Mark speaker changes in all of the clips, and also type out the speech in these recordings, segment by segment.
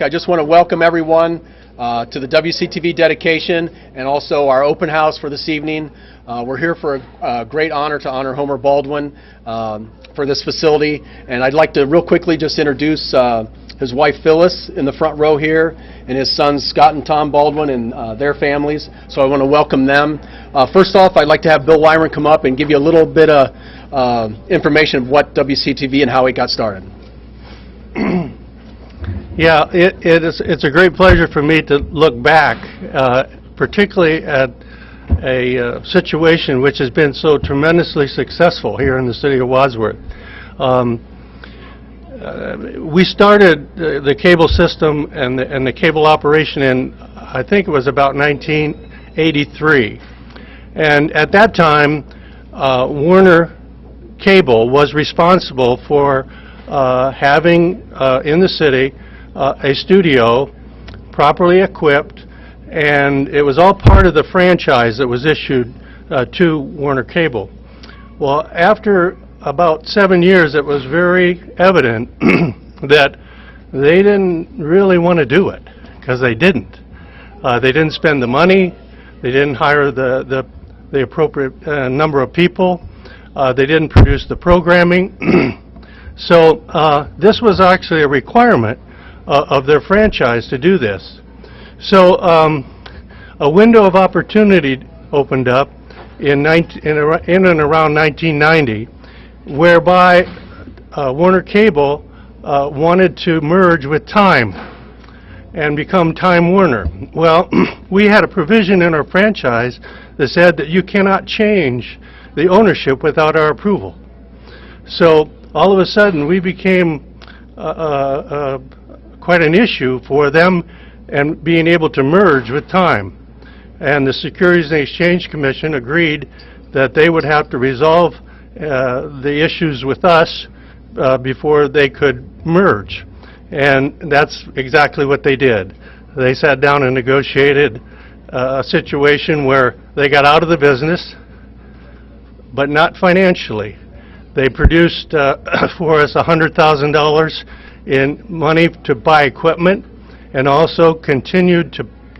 Speaker 1: I just want to welcome everyone to the WCTV dedication and also our open house for this evening. We're here for a great honor to honor Homer Baldwin for this facility, and I'd like to real quickly just introduce his wife Phyllis in the front row here, and his sons Scott and Tom Baldwin and their families. So I want to welcome them. First off, I'd like to have Bill Wyron come up and give you a little bit of information of what WCTV and how it got started.
Speaker 2: Yeah, it's a great pleasure for me to look back, particularly at a situation which has been so tremendously successful here in the city of Wadsworth. We started the cable system and the cable operation in, I think it was about 1983. And at that time, Warner Cable was responsible for having in the city a studio properly equipped, and it was all part of the franchise that was issued to Warner Cable. Well, after about 7 years, it was very evident that they didn't really want to do it, because they didn't. They didn't spend the money, they didn't hire the appropriate number of people, they didn't produce the programming. So this was actually a requirement of their franchise to do this. So a window of opportunity opened up in and around 1990, whereby Warner Cable wanted to merge with Time and become Time Warner. Well, we had a provision in our franchise that said that you cannot change the ownership without our approval. So all of a sudden we became quite an issue for them and being able to merge with Time. And the Securities and Exchange Commission agreed that they would have to resolve the issues with us before they could merge. And that's exactly what they did. They sat down and negotiated a situation where they got out of the business, but not financially. They produced for us $100,000 in money to buy equipment, and also continued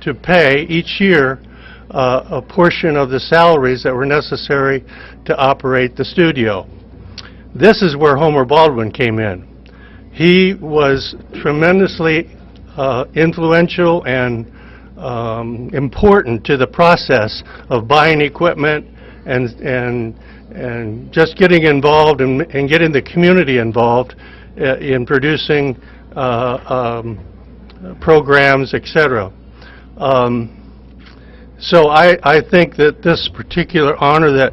Speaker 2: to pay each year a portion of the salaries that were necessary to operate the studio. This is where Homer Baldwin came in. He was tremendously influential and important to the process of buying equipment and just getting involved and getting the community involved in producing programs, etc. So I think that this particular honor that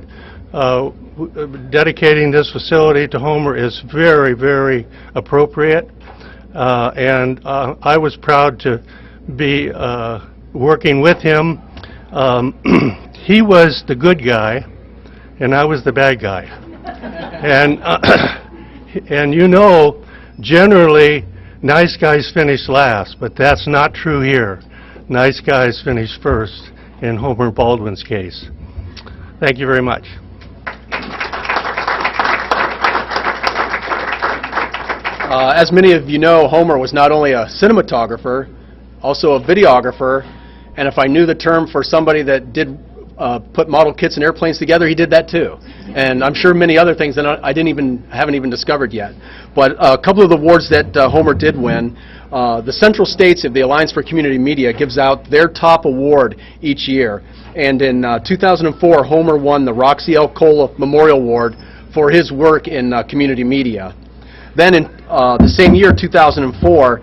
Speaker 2: dedicating this facility to Homer is very, very appropriate, and I was proud to be working with him. He was the good guy and I was the bad guy. And you know, generally, nice guys finish last, but that's not true here. Nice guys finish first in Homer Baldwin's case. Thank you very much.
Speaker 1: As many of you know, Homer was not only a cinematographer, also a videographer, and if I knew the term for somebody that did put model kits and airplanes together, he did that too. And I'm sure many other things that I haven't even discovered yet. But a couple of the awards that Homer did win, the Central States of the Alliance for Community Media gives out their top award each year. And in 2004, Homer won the Roxy L. Cole Memorial Award for his work in community media. Then in the same year, 2004,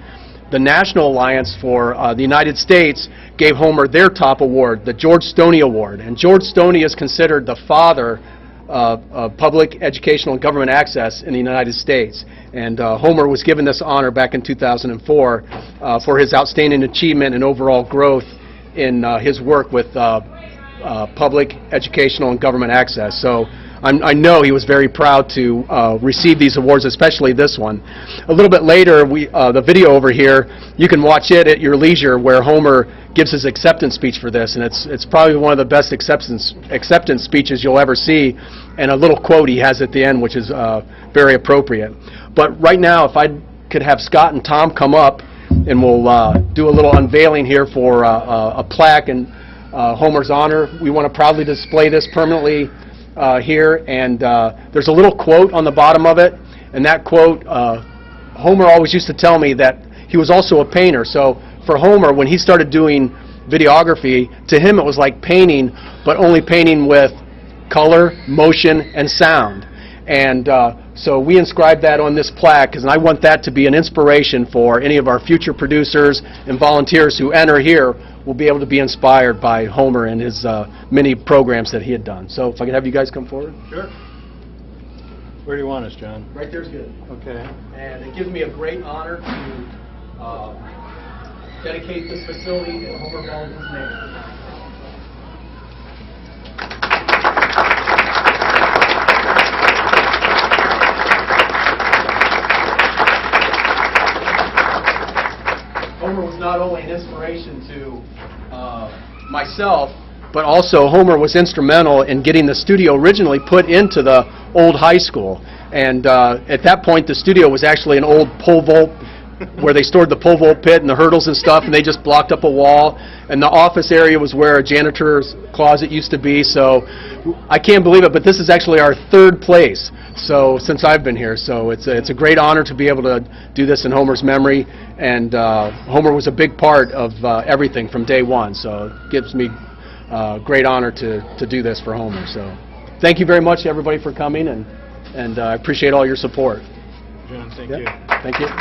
Speaker 1: the National Alliance for the United States gave Homer their top award, the George Stoney Award. And George Stoney is considered the father of public educational and government access in the United States. And Homer was given this honor back in 2004 for his outstanding achievement and overall growth in his work with public educational and government access. So I know he was very proud to receive these awards, especially this one. A little bit later, the video over here, you can watch it at your leisure, where Homer gives his acceptance speech for this, and it's probably one of the best acceptance speeches you'll ever see, and a little quote he has at the end, which is very appropriate. But right now, if I could have Scott and Tom come up, and we'll do a little unveiling here for a plaque in Homer's honor. We want to proudly display this permanently here, and there's a little quote on the bottom of it, and that quote, Homer always used to tell me that he was also a painter. So for Homer, when he started doing videography, to him it was like painting, but only painting with color, motion, and sound. And so we inscribed that on this plaque, and I want that to be an inspiration for any of our future producers and volunteers who enter here will be able to be inspired by Homer and his many programs that he had done. So if I could have you guys come forward.
Speaker 2: Sure. Where do you want us, John?
Speaker 1: Right there's good.
Speaker 2: Okay.
Speaker 1: And it gives me a great honor to dedicate this facility in Homer Baldwin's name. Homer was not only an inspiration to myself, but also Homer was instrumental in getting the studio originally put into the old high school. And at that point, the studio was actually an old pole vault where they stored the pole vault pit and the hurdles and stuff, and they just blocked up a wall. And the office area was where a janitor's closet used to be. So I can't believe it, but this is actually our third place. So since I've been here, so it's a great honor to be able to do this in Homer's memory. And Homer was a big part of everything from day one. So it gives me great honor to do this for Homer. So thank you very much, everybody, for coming, and I appreciate all your support.
Speaker 2: John, thank
Speaker 1: Yep.
Speaker 2: you.
Speaker 1: Thank you. Yep.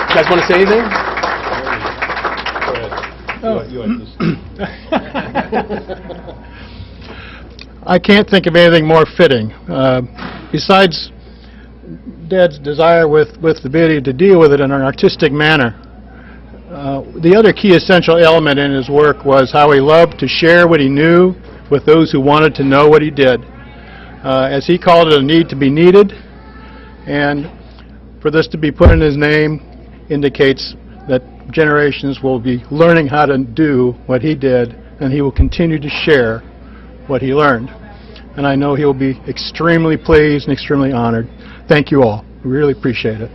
Speaker 1: You guys want to say anything?
Speaker 2: Go ahead.
Speaker 3: Oh.
Speaker 2: You like this?
Speaker 3: I can't think of anything more fitting. Besides Dad's desire with the ability to deal with it in an artistic manner, the other key essential element in his work was how he loved to share what he knew with those who wanted to know what he did. As he called it, a need to be needed, and for this to be put in his name indicates that generations will be learning how to do what he did, and he will continue to share what he learned. And I know he will be extremely pleased and extremely honored. Thank you all. We really appreciate it.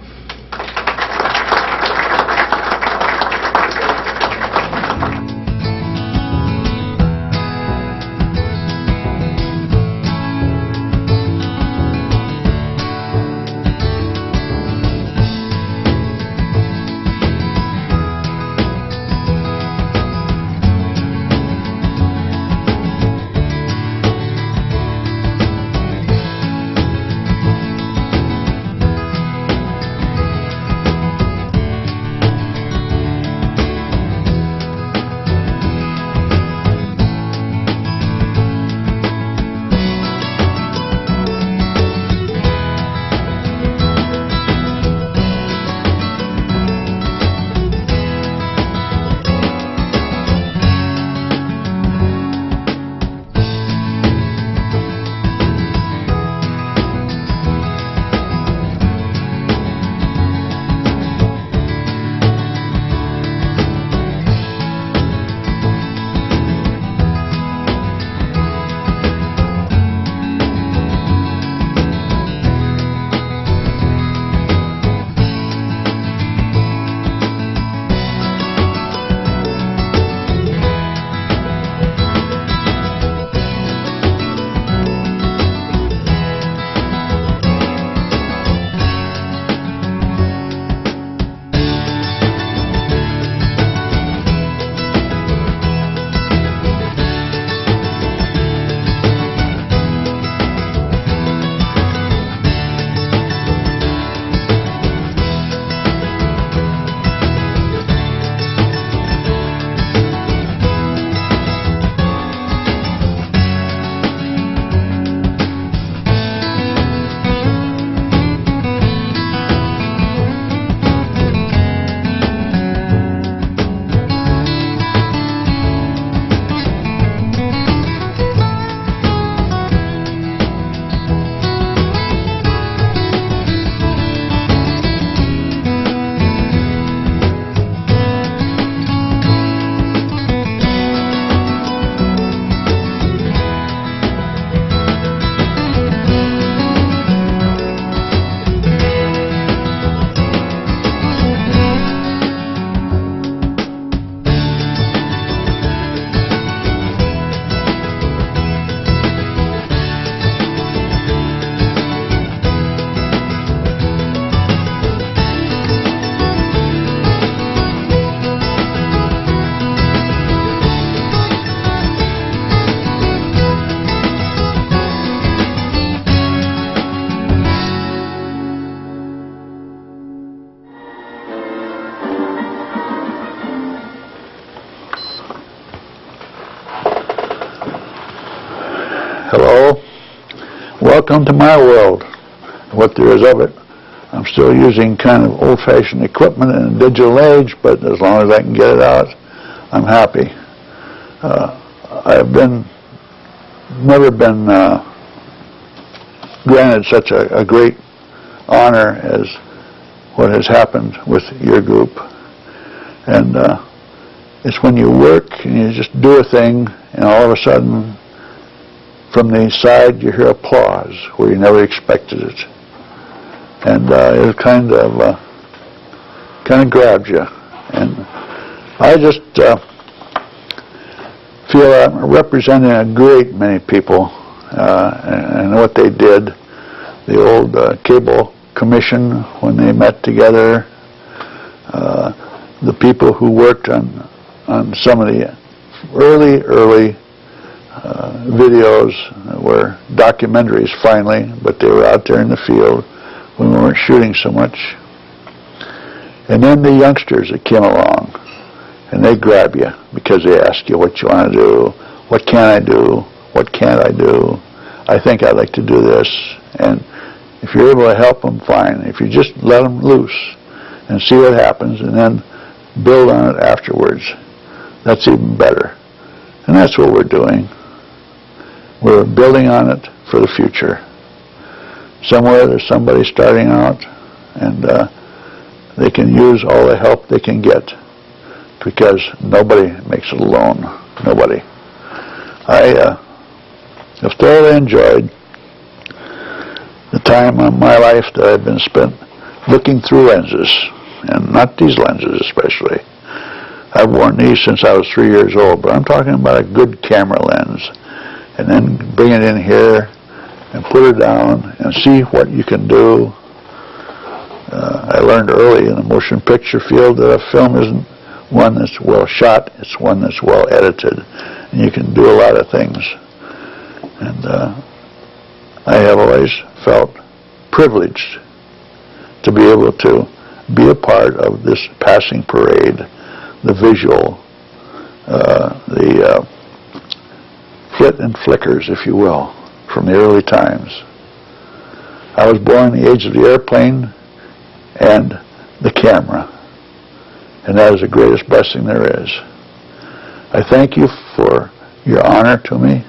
Speaker 4: Hello. Welcome to my world, what there is of it. I'm still using kind of old-fashioned equipment in a digital age, but as long as I can get it out, I'm happy. I've never been granted such a great honor as what has happened with your group. And it's when you work and you just do a thing, and all of a sudden, from the side, you hear applause where you never expected it. And it kind of grabs you. And I just feel I'm representing a great many people and what they did. The old cable commission, when they met together, the people who worked on some of the early videos were documentaries finally, but they were out there in the field when we weren't shooting so much. And then the youngsters that came along, and they grab you because they ask you what you want to do, what can I do, what can't I do, I think I'd like to do this. And if you're able to help them, fine. If you just let them loose and see what happens and then build on it afterwards, that's even better. And that's what we're doing. We're building on it for the future. Somewhere there's somebody starting out, and they can use all the help they can get, because nobody makes it alone. Nobody. I have thoroughly enjoyed the time of my life that I've been spent looking through lenses, and not these lenses especially. I've worn these since I was 3 years old, but I'm talking about a good camera lens. And then bring it in here and put it down and see what you can do. I learned early in the motion picture field that a film isn't one that's well shot, it's one that's well edited. And you can do a lot of things. And I have always felt privileged to be able to be a part of this passing parade, the visual, the flit and flickers, if you will, from the early times. I was born in the age of the airplane and the camera, and that is the greatest blessing there is. I thank you for your honor to me,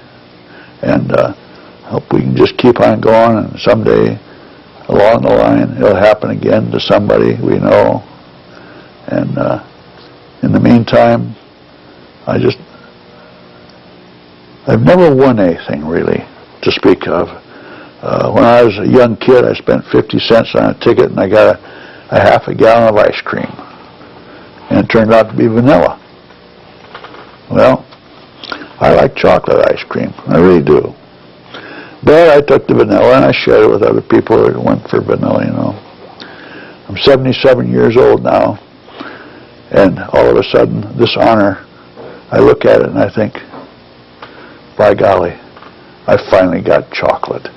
Speaker 4: and hope we can just keep on going, and someday along the line it'll happen again to somebody we know. And in the meantime, I've never won anything really to speak of. When I was a young kid, I spent 50 cents on a ticket and I got a half a gallon of ice cream, and it turned out to be vanilla. Well, I like chocolate ice cream, I really do. But I took the vanilla and I shared it with other people that went for vanilla, you know. I'm 77 years old now, and all of a sudden, this honor, I look at it and I think, by golly, I finally got chocolate.